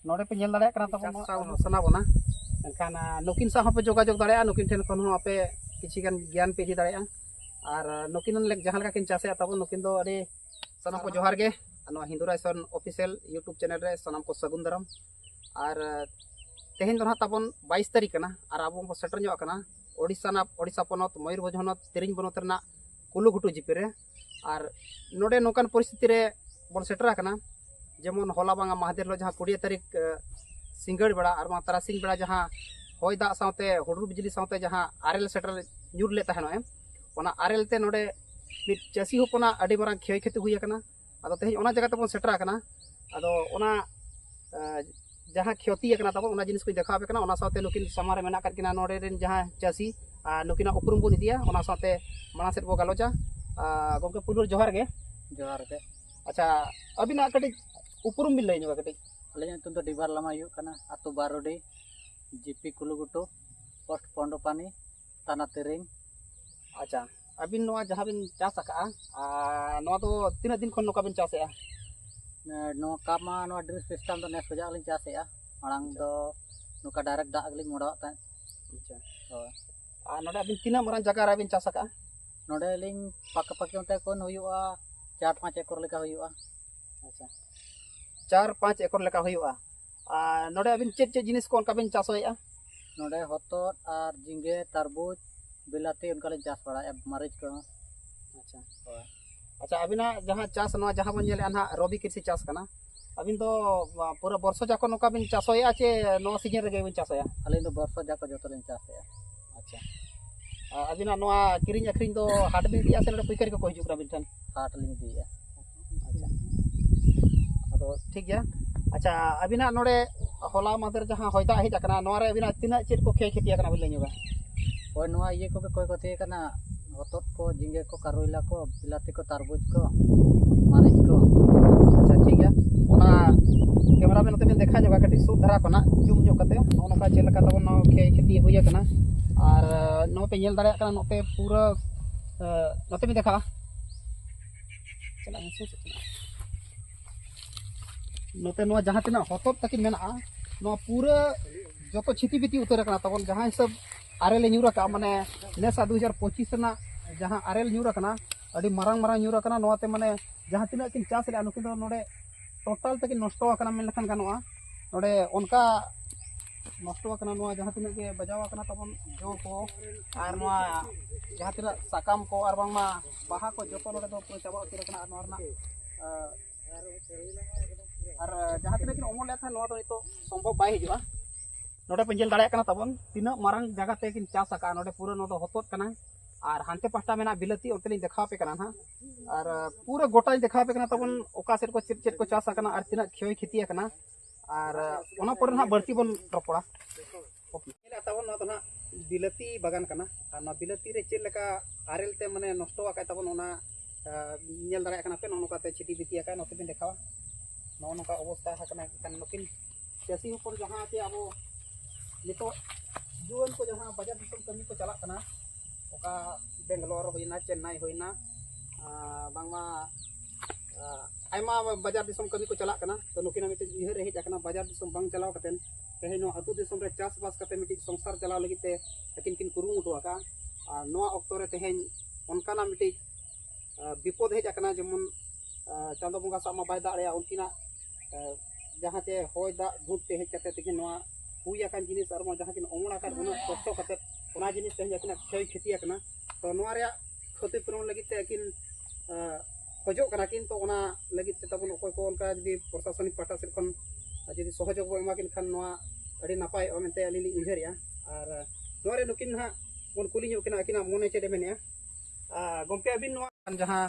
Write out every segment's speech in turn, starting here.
नोड़े पे नेल दाड़े कना तबन सना बना एनखान नुकिन सा पे जोगाजोग दाड़े नुकिन ठेन खन हो आपे किछि गान ज्ञान पे इदि दाड़े और नुकिन जहां लेका किन चासे तब नुकिन दो अरे सनाम को जोहार गे हिंदू रायसन ऑफिशियल यूट्यूब चैनल रे सनाम को सगुन दाराम और तेहेन दो तबन 22 तारीख कना और अब को सेटर ᱧᱚᱜ कना ओडिशा पनत मयूरभंज हनत तिरिंग बनत रना कुलुघुटू जिपे रे और नोडे नोकान परिस्थिति रे बन सेटर कना जेमन होला बांगा महादेर लो जहां 20 तारीख सिंगड़ बेड़ा और तारासिंग बेड़ा जहां हय दा सावते हुडुर बिजली सावते जहां आरएल सेटर ᱧᱩᱨ ले तहनो ओना आरएल ते नोडे मिट चासी होपना अडी मारंग क्षय क्षति हुई कना अदो तेहे ओना जगह तबन सेटर कना अदो ओना जहां क्षति कना तबन ओना जिनिस को देखाबे कना ओना सावते नुकिन समारे मेना कर किना नोडे रेन जहां चासी नुकिना उपरुम बन इदिया ओना सावते माना सेट बो गालोचा गोमके पुलुर जोहार गे अच्छा अबिना कटी उपरुम बिन लय ᱧᱚᱜ कटी अले तुम तो डिबार लमा यु कना आतु बारोडी जीपी कुलुगुटू पोस्ट पोंडोपानी ताना तिरिंग अच्छा अबिन नोआ जहां बिन चास आका नोआ तो तीन दिन खन नोका बिन चासेआ नो कामा नो ड्रिप सिस्टम तो नेस बजा लिन चासेआ मांग दो नोका डायरेक्ट दाग लिन मोड़ा ता अच्छा नोडे अबिन तीना मरान जगह रा बिन चास आका नोडे लिन पाक पाक उते कोन हुयुआ 4-5 एकड़ लेका हुयुआ अच्छा 4-5 एकड़ लेका हुयुआ नोडे अबिन चेक चेक जिनिस को उनका बिन चासोया नोडे हतोत और जिंगे तरबूज बिलाती उनका ले चास पड़ा मरीच को अच्छा अच्छा अबिना जहां चास नोआ जहां बन जेले अनहा रबी कृषि चास कना अबिन तो पूरा वर्ष जाको नोका बिन चासोया चे नो सीजन रे बिन चासोया अले तो वर्ष जाको जतो लिन चासया अच्छा अबिना नोआ किरिंग अखरिंग तो हाट बिन दिया से पैकारी को हिजु करा बिन ठन हाट लिन दिया अच्छा अदो ठीक गया अच्छा अबिना नोडे होला मादर जहां होयदा हेज कना नोआ रे अबिना तिना चेत को खे खेती कना बिन लइबा ओय नोआ ये को कोई कोते कना हतोत को जिंगे को करोइला को बिलाती को तरबूज को मरीच को अच्छा ठीक है ओना कैमरा में नते बिन देखा जगा कटी सुध धरा कोना जुम जो कते ओनका चेलका तबन खे खेती हुई कना और नो पे नेल दाड़े कना नते पूरा नते भी देखा चला नोते नो जहां तना हतोत तक मेना नो पूरा जो छिति बिति उतर कना तबन जहां सब आरेल न्यूरा का माने नेसा 2025 ना जहां आरेल न्यूरा कना अडी मारंग मारंग न्यूरा कना नोते माने जहां तिना किन चास ले अनुकिन दो नोडे टोटल तक नष्ट कना मेन लखन गानोआ नोडे उनका नष्ट कना नोआ जहां तिना के बजावा कना तबन जो को आर नोआ जहां तिना साकाम को आर बांगमा बाहा को जतो नोडे दो पूरा चाबा उतर कना नोआ ना और जहां तिना किन ओमल लेथा नोआ तो संभव बाय हिजुआ नोडे पंजल दाड़े कना तबन तीना मारंग जगह ते किन चास आका नोडे पूरा नो दो हतोत कना और हानते पास्टा मेना बिलाती ओतेली देखा पे कना ना और पूरा गोटा देखा पे कना तबन ओका सेट को चिट को चास आकना और तीना क्षय खेती कना और ओना पर ना बढ़ती बन रपड़ा ओके तबन ना तो ना बिलाती बागान कना और ना बिलाती रे चेल लेका आरेल ते माने नष्ट आका तबन ओना नेल दाड़े कना पे नोका ते छिटी बिती आका नोते बिन देखावा नोका अवस्था कना कन नकिन चासी ऊपर जहां ते अब नितो जुवन को जहां बाजार दिसम कमी को चला कना ओका बेंगलोर होइना चेन्नई होइना बांगमा आयमा बाजार दिसम कमी को चला कना तो नुकिना मिटे इहर रहे जाकना बाजार दिसम बांग चलाव कतेन तेहेनो अतु दिसम रे चास बास कते मिटे संसार चलाव लगिते लेकिन किन कुरुमुटु आका नोआ ऑक्टो रे तेहेन ओनकाना मिटे विपद हे जाकना जेमन चांदो बंगा सामा बाय दाड़या उनकिना जहां ते होय दा धूप ते हे कते तेकिन नोआ हुई आकान जिनिस और जहां किन ओमड़ा कर उन कष्ट कते ओना जिनिस तेहेन जाकना क्षय खेती आकना तो नोआ रे क्षतिपूरण लगित ते किन खोजो कना किन तो ओना लगित ते तबन ओकोय को उनका जदी प्रशासनिक पाटा से खन जदी सहयोग बो एमा किन खान नोआ अडी नापाय ओमेनते अलिली उइहरिया और नोआ रे नुकिन हा बन कुली ᱧᱚᱜ किना किना मोने चेडे मेने गमके अबिन नोआ जहां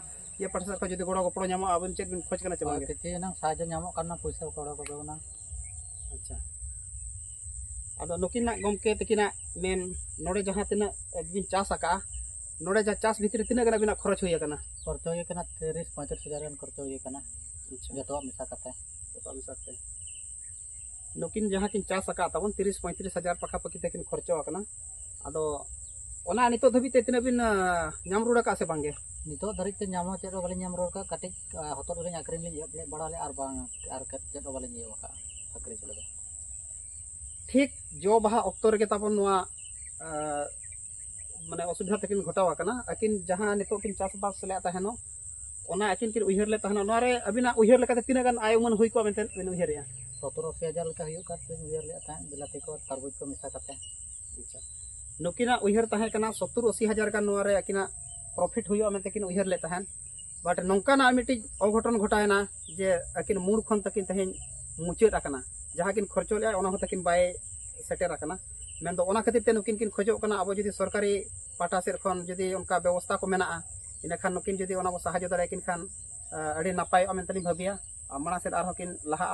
ये पाटा को जदी गोड़ो गपड़ो ᱧᱟᱢᱚᱜ अबिन चेड बिन खोज कना चे बांगे ते ना साहाय्य ᱧᱟᱢᱚᱜ कना पैसा गोड़ो को ना अच्छा अदो नुकिना गमके तकिना मेन नोडे जहां तिना बिन चास आका नोडे जा चास भितर तिना गना बिना खर्च होय कना 30-35 हजार गन खर्च होय कना जतो मिसा कते नुकिन जहां किन चास आका तबन 30-35 हजार पका पकी तकिन खर्च आकना अदो ओना नितो धबी ते तिना बिन ᱧᱟᱢ रुड़ा का से बांगे नितो धरित ते नामो चेद बाले नाम रोड का कटिक हतोट रे आकरिन ले ले बड़ा ले आर बांग आर चेद बाले नियो का आकरि चले ठीक जो बाहा अक्तो रे ताबन नोआ माने असुविधा तकिन घटावा कना अकिन जहां नितो किन चासबास ले ताहेनो ओना अकिन किन उइहर ले ताहनो नोरे अबिना उइहर लेकाते तिना गान आय उमन हुई को मेनते बिन उइहरिया 17,000 लका हुयो का ते उइहर ले ता बिलाते को तरबूज को मिसा करते अच्छा नुकिना उइहर ताहे कना 70-80 हजार का नोरे अकिना प्रॉफिट हुयो मेनते किन उइहर ले ताहन बट नोंकाना मिटी अघटन घटायना जे अकिन मूड खन तकिन तहेन मुचेद आकना जहां किन खर्चो ले ओना हो तकिन बाय सेटेर आकना मेन दो ओना खातिर ते नुकिन किन खोजो कना अब जदी सरकारी पाटा सेर खन जदी उनका व्यवस्था को मेना इन खान नुकिन जदी ओना को सहायता दाड़े किन खान अड़ी नापाय मेनतनी भाबिया मना सेर आर किन लहा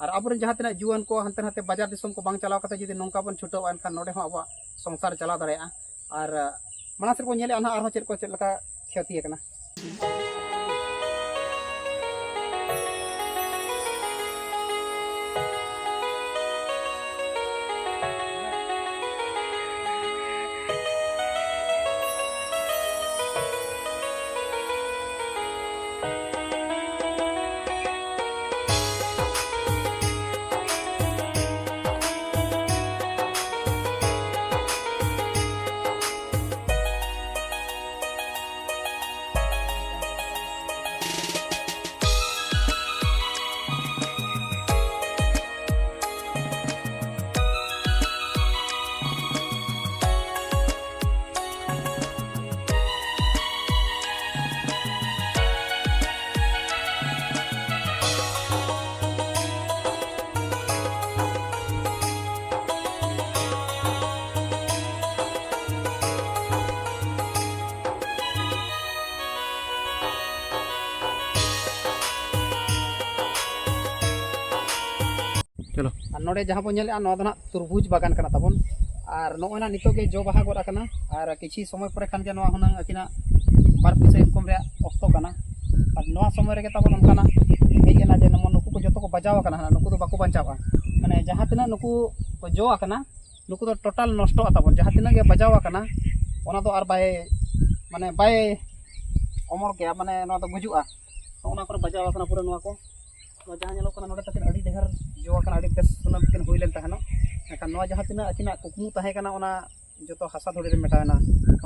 और अब जहाँ तना जुआन को हंते हंते बाजार दिसम को बांग चलाव कते जदी नोंका बन छुटो एनखान नोडे हो अब संसार चलाव दाड़े और मना सेर को नेले आना आर चेद को चेद लका क्षति कना चलो नोडे जहाँ बन नेले ना तुरबुज बागान कना तबन और नोना नितो के जो बाहा गोद आकना और किछि समय पर खान के नोआ हुना अकिना बार पैसा इनकम रे ऑक्तो कना और नोआ समय रे तबन उनकाना हेय केना जे नमन नुकु को जतो को बजाव कना नुकु दो बाको बंचावा माने जहाँ तना नुकु को जो आकना नुकु दो टोटल नष्ट तबन जहाँ तना के बजाव कना ओना दो आर बाय माने बाय अमर के माने नोआ दो गुजुआ ओना पर बजाव कना पूरा नोआ को जहाँ नेलो कना नोडे तकिन अड़ी ढेर जो कना अड़ी बेस सुना किन हुई लेन तहनो एका नोआ जहाँ तना अकिना कुकमु ताहे कना ओना जतो हासा धोड़ी रे मेटाना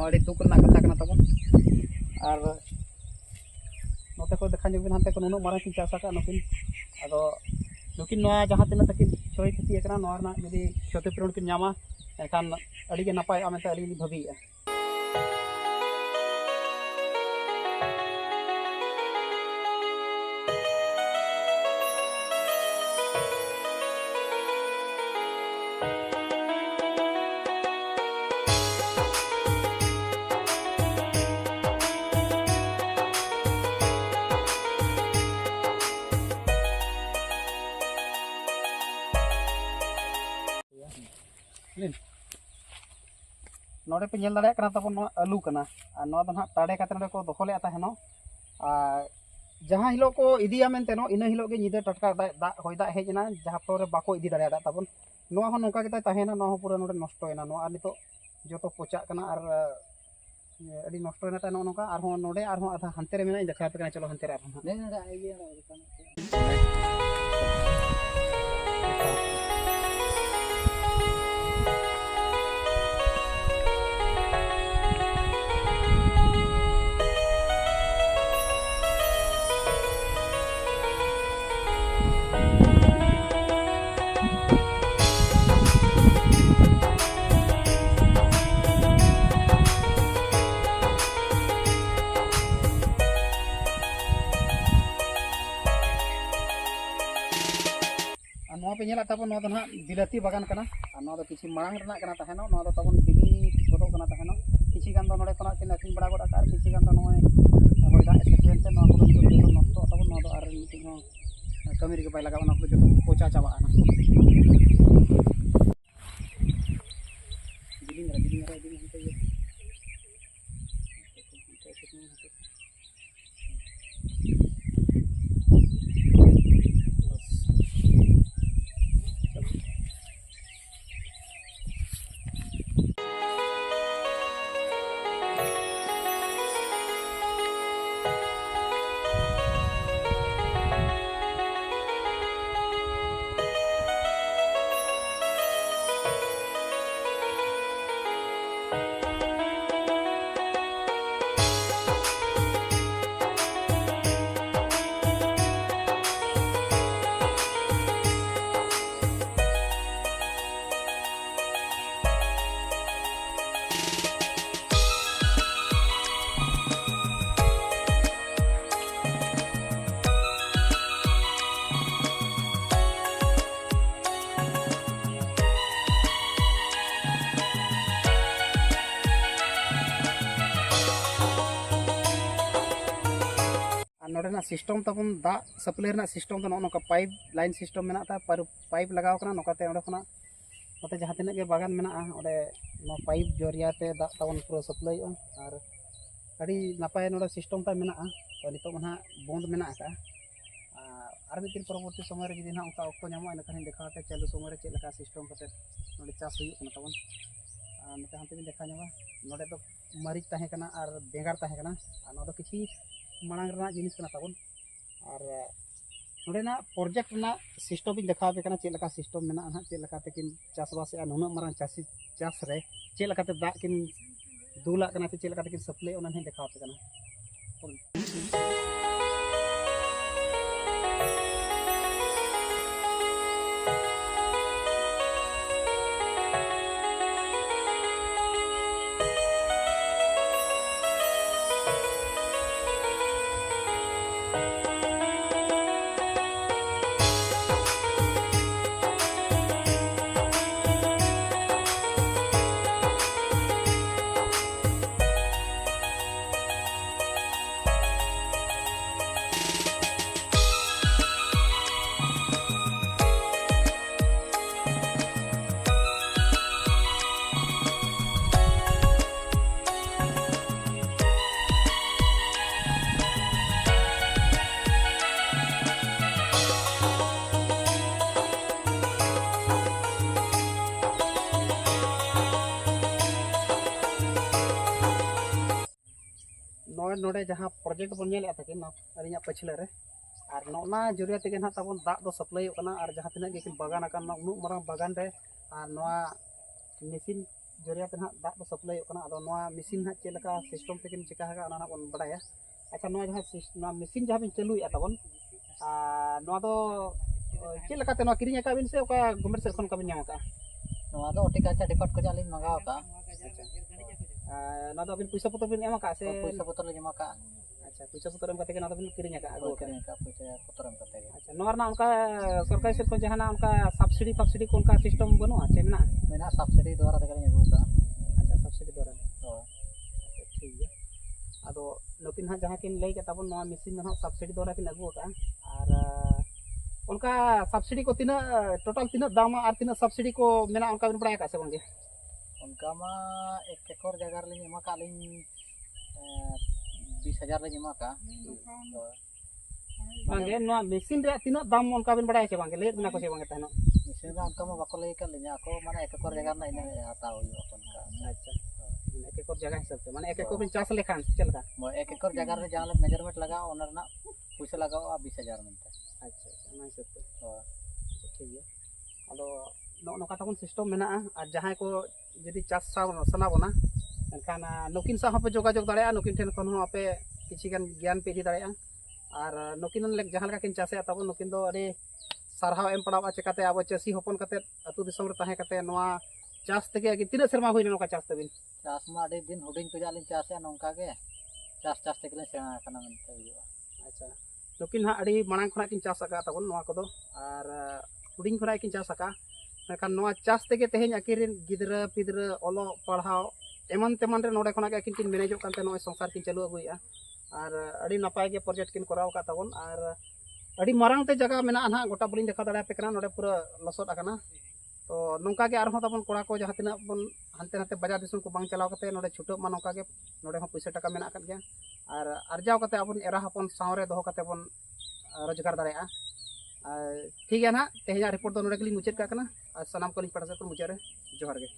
अड़ी दुख रना कथा कना तबन और नोते को देखा जो हानते को नुनो मारा की चासा का नकिन आदो नुकिन नोआ जहाँ तना तकिन छोय खती कना नोआ ना यदि क्षतिपूरण किन नामा एकान अड़ी के नपाय आमेते अड़ी भाबिया नोडे पे नेल दाड़े कना तबन आलू कना और नोआ दो ना ताड़े काते नोडे को दोखो ले ताहेनो जहाँ हिलो को इदिया मेनते नो इन हिलो के निदे टटका दा होय दा हेजना जहाँ पर बाको इदी दाड़े दा तबन नोआ हो नोका के ताहेना नोआ हो पूरा नोडे नष्टोयना नोआ और नितो जतो पोचा कना और अड़ी नष्टोयना ता नोका और हो नोडे और हो आधा हंते रे मेना देखा पे कना चलो हंते रे और ने ने आइए पे नेला तबन नोआ दो ना बिलाती बागान कना और नोआ दो किछि मांग रना कना ताहेनो नोआ दो तबन बिली गोदो कना ताहेनो किछि गान दो नोडे कना किन अखिन बड़ा गोडा कार किछि गान दो नोय होय दा एक्सीडेंट ते नोआ को जो नष्ट तबन नोआ दो आर मिटिंग हो कमी रे के बाय लगा ओना को जो पोचा चाबा ना बिलिंग रे हंते ये ᱱᱚᱰᱮᱱᱟᱜ ᱥᱤᱥᱴᱮᱢ ᱛᱟᱵᱚᱱ ᱫᱟᱜ ᱥᱟᱯᱞᱟᱭ ᱨᱮᱱᱟᱜ ᱥᱤᱥᱴᱮᱢ ᱫᱚ ᱱᱚᱝᱠᱟ ᱯᱟइप लाइन सिस्टम ᱢᱮᱱᱟᱜ ᱛᱟ पाइप लगाव ᱠᱟᱱᱟ ᱱᱚᱠᱟᱛᱮ ᱚᱸᱰᱮ ᱠᱷᱚᱱᱟᱜ ᱱᱚᱛᱮ ᱡᱟᱦᱟᱸ ᱛᱤᱱᱟᱹᱜ ᱜᱮ ᱵᱟᱜᱟᱱ ᱢᱮᱱᱟᱜᱼᱟ ᱚᱸᱰᱮ ᱱᱚᱣᱟ ᱯᱟइप ᱡᱚरिᱭᱟᱛᱮ ᱫᱟᱜ ᱛᱟᱵᱚᱱ ᱯᱩᱨᱟᱹ ᱥᱟᱯᱞᱟᱭᱚᱜᱼᱟ ᱟᱨ ᱟᱹᱰᱤ ᱱᱟᱯᱟᱭ ᱱᱚᱰᱮ ᱥᱤᱥᱴᱮᱢ ᱛᱟ ᱢᱮᱱᱟᱜᱼᱟ ᱛᱚ ᱱᱤᱛᱚᱜ ᱢᱟ ᱱᱟᱦᱟᱜ ᱵᱚᱱᱫ ᱢᱮᱱᱟᱜ ᱟᱠᱟᱜᱼᱟ ᱟᱨ ᱢᱤᱫ ᱫᱤᱱ ᱯᱚᱨᱚᱵᱚᱨᱛᱤ ᱥᱚᱢᱚᱭ ᱨᱮ ᱡᱩᱫᱤ ᱱᱟᱦᱟᱜ ᱚᱱᱠᱟ ᱚᱠᱛᱚ ᱧᱟᱢᱚᱜᱼᱟ ᱮᱱᱠᱷᱟᱱ ᱫᱮᱠᱷᱟᱣᱛᱮ ᱪᱟᱹᱞᱩ ᱥᱚᱢᱚᱭ ᱨᱮ ᱪᱮᱫ ᱞᱮᱠᱟ ᱥᱤᱥᱴᱮᱢ ᱠᱟᱛᱮ ᱱᱚᱰᱮ ᱪᱟᱥ ᱦᱩᱭᱩᱜ ᱠᱟᱱᱟ ᱛᱟᱵᱚᱱ ᱱᱚᱛᱮ ᱦᱟᱱᱛᱮ ᱵᱤᱱ ᱫᱮᱠᱷᱟᱣ ᱧᱟᱢᱟ ᱱᱚᱰᱮ ᱫᱚ ᱢᱟᱹᱨᱤᱪ ᱛᱟᱦᱮᱸ ᱠᱟᱱᱟ ᱟᱨ ᱵᱮᱸᱜᱟᱲ ᱛᱟᱦᱮᱸ ᱠᱟᱱᱟ ᱟᱨ ᱱᱚᱣᱟ ᱫᱚ ᱠᱤᱪᱷᱤ ᱢᱟᱲᱟᱝ ᱨᱮᱱᱟᱜ ᱡᱤᱱᱤᱥ ᱠᱟᱱᱟ ᱛᱟᱵᱚᱱ ᱟᱨ ᱱᱚᱰᱮᱱᱟᱜ ᱯᱨᱚᱡᱮक्ट ᱨᱮᱱᱟᱜ ᱥᱤᱥᱴᱮᱢ ᱤᱧ ᱫᱮᱠᱷᱟᱣ ᱟᱯᱮ ᱠᱟᱱᱟ ᱪᱮᱫ ᱞᱮᱠᱟ ᱥᱤᱥᱴᱮᱢ ᱢᱮᱱᱟᱜᱼᱟ ᱱᱟᱦᱟᱜ ᱪᱮᱫ ᱞᱮᱠᱟ ᱛᱮᱠᱤᱱ ᱪᱟᱥᱵᱟᱥᱮᱜᱼᱟ ᱱᱩᱱᱟᱹᱜ ᱢᱟᱨᱟᱝ ᱪᱟᱹᱥᱤ ᱪᱟᱥ ᱨᱮ ᱪᱮᱫ ᱞᱮᱠᱟᱛᱮ ᱫᱟᱜ ᱠᱤᱱ ᱫᱩᱞᱟᱜ ᱠᱟᱱᱟ ᱥᱮ ᱪᱮᱫ ᱞᱮᱠᱟ ᱛᱮᱠᱤᱱ ᱥᱟᱯᱞᱟᱭ ᱚᱱᱟ ᱦᱚᱸᱧ ᱫᱮᱠᱷᱟᱣ ᱟᱯᱮ ᱠᱟᱱᱟ नोडे जहाँ प्रोजेक्ट बन नेल तकिन अलियाँ पछले रे और नौना जरिया तेगे ना तबन दाग दो सप्लाई और जहाँ तीन गे बागान उनुक मारांग बागान रे और नवा मेसिन जरिया ते ना दाग दो सप्लाई मेसिन ना चेलका सिस्टम तेकिन चिका है ना बन बड़ाया अच्छा नवा जहाँ मेसिन जहाँ बिन चालू तबन नवा दो चेलका ते नवा किरिंग का बिन से ओका गवर्नमेंट से खन का बिन नाम का नवा दो हॉर्टिकल्चर डिपार्ट को जालिन मंगाव का ना दो बिन पैसा पत्र बिन एम का से पैसा पत्र ले जमा का अच्छा पैसा पत्र एम का तेगे ना दो बिन किरिंग का आगो किरिंग का पैसा पत्र एम का अच्छा नवा ना उनका सरकारी से को जहां उनका सब्सिडी को उनका सिस्टम बनुआ चे मेना सब्सिडी द्वारा तेगे अगू का अच्छा सब्सिडी द्वारा अच्छा ठीक है अदो नकिन हां जहां किन लई के तबन नवा मशीन ना सब्सिडी द्वारा किन अगू का और उनका सब्सिडी को तीना टोटल तीना दाम और तीना सब्सिडी को मेना उनका बिन बड़ाय का से बंगे उनका मा 1 एकड़ जगह ले जमा का लिन 20,000 ले जमा का बांगे नवा मशीन रे तीना दाम उनका बिन बड़ाय से बांगे ले बिना को से बांगे तहनो मशीन रे उनका मा बको ले कर लिया को माने 1 एकड़ जगह ना इने हाता हुई उनका अच्छा 1 एकड़ जगह हिसाब से माने 1 एकड़ बिन चास लेखान चलका 1 एकड़ जगह रे जहां मेजरमेंट लगा ओनर ना पैसा लगाओ 20,000 मिलता अच्छा ना हिसाब से ठीक है अदो नोका तबन सिस्टम मेना और जहां को यदि चास सना बना एनखान नुकिन सा पे जोगाजोग दाड़ा नुकिन ठेन खन हो आपे किछि गान ज्ञान पे इदी दाड़ा और नुकिन जहां लगा किन चासे तब नुकिन दो अरे सारहाव एम पड़ावा चेकाते अब चासी हपन कते अतु दिसम रे ताहे कते नोआ चास तेगे तीना शर्मा हुई नोका चास तबिन चास मा अडे दिन हुडिंग पे जालिन चासे नोंका के चास तेगे सेना कना मनते हुआ अच्छा नुकिन हा अड़ी मांग खना किन चास का तबन नोआ कोदो और हुडिंग खना किन चास का मेखान नोआ चास तेगे तेहेन आकिरिन गिदरा पिदरा ओलो पढ़ाओ एमन तेमन रे नोडे खना के किन किन मैनेजो कानते नोय संसार किन चालू अगुया और अड़ी नपाय के प्रोजेक्ट किन कराव का तबन और अड़ी मारांग ते जगह मेना ना गोटा बुलिन देखा दाड़ा पे कना नोडे पूरा लसोद आकना तो नोंका के आरहों तबन कोड़ा को जहां तिना बन हानते नाते बाजार दिसुम को बांग चलाव कते नोडे छुटो मा नोंका के नोडे हो पैसा टका मेना कत गया और अर्जाव कते अपन एरा हपन सावरे दोहो कते बन रोजगार दाड़ा ठीक है ना तेहजा रिपोर्ट दो नोडे के लिए मुचाद का कना और सनाम को लिंक पड़ा से मुचाद रे जोहार गे।